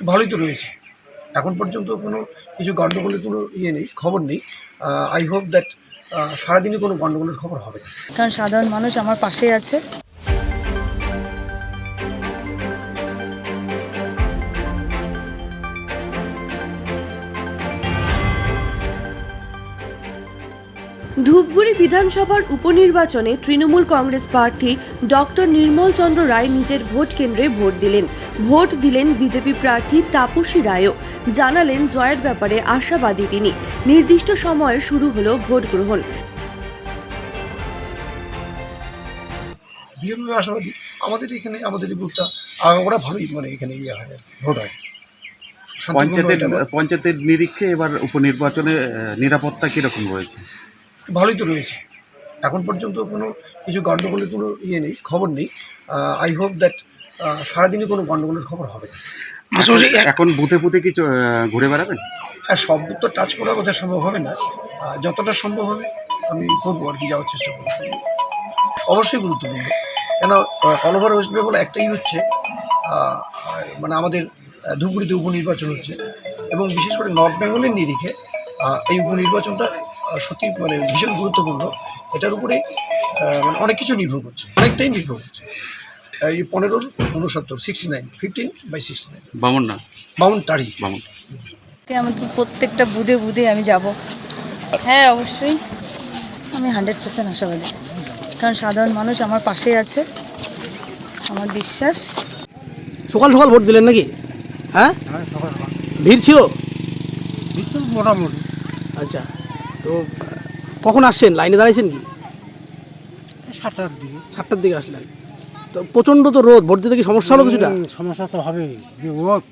ভালোই তো রয়েছে। এখন পর্যন্ত কোনো কিছু গণ্ডগোলের কোনো নেই, খবর নেই। আই হোপ দ্যাট সারাদিনই কোনো গণ্ডগোলের খবর হবে না। কারণ সাধারণ মানুষ আমার পাশেই আছে। ধূপগুড়ি বিধানসভার উপনির্বাচনে তৃণমূল কংগ্রেস প্রার্থী ডক্টর নির্মল চন্দ্র রায় নিজের ভোট কেন্দ্রে ভোট দিলেন বিজেপি প্রার্থী তাপসী রায়ও। জানালেন জয়ের ব্যাপারে আশাবাদী তিনি। নির্দিষ্ট সময়ে শুরু হলো ভোট গ্রহণ। বিএমপি আশাবাদী। আমাদের এখানে আমাদের এই বুথটা ওরা ভালোই মানে এখানে হয়, ভোট হয়। পঞ্চায়েতের নিরীক্ষে এবার উপনির্বাচনে নিরাপত্তা কীরকম রয়েছে? ভালোই তো রয়েছে। এখন পর্যন্ত কোনো কিছু গণ্ডগোলের কোনো নেই, খবর নেই। আই হোপ দ্যাট সারাদিনই কোনো গণ্ডগোলের খবর হবে না। এখন বুথে বুথে কি ঘুরে বেড়াবেন? আর সব বুথ তো টাচ করা বোধহয় সম্ভব হবে না। যতটা সম্ভব হবে আমি করবো আর কি, যাওয়ার চেষ্টা করবো। অবশ্যই গুরুত্বপূর্ণ, কেন অল ওভার ওয়েস্ট বেঙ্গল একটাই হচ্ছে, মানে আমাদের ধূপগুড়িতে উপনির্বাচন হচ্ছে, এবং বিশেষ করে নর্থ বেঙ্গলের নিরিখে এই উপনির্বাচনটা সত্যি মানে ভীষণ গুরুত্বপূর্ণ। এটার উপরেই মানে অনেক কিছু নির্ভর করছে, অনেকটাই নির্ভর করছে। এই 15-69 15/69 বামুনটারি। আমাদের প্রত্যেকটা বুধে আমি যাব। হ্যাঁ, অবশ্যই আমি 100% আশাবাদী, কারণ সাধারণ মানুষ আমার পাশেই আছে, আমার বিশ্বাস। সকাল সকাল ভোট দিলেন নাকি? হ্যাঁ, ভিড় ছিল মোটামুটি। আচ্ছা, তো কখন আসছেন? লাইনে দাঁড়াইছেন কি? 7টার দিকে আসলেন। তো প্রচণ্ড তো রোদ, ভোট দিতে কি সমস্যা হলো কিছুটা? সমস্যা তো হবে, যে রোদ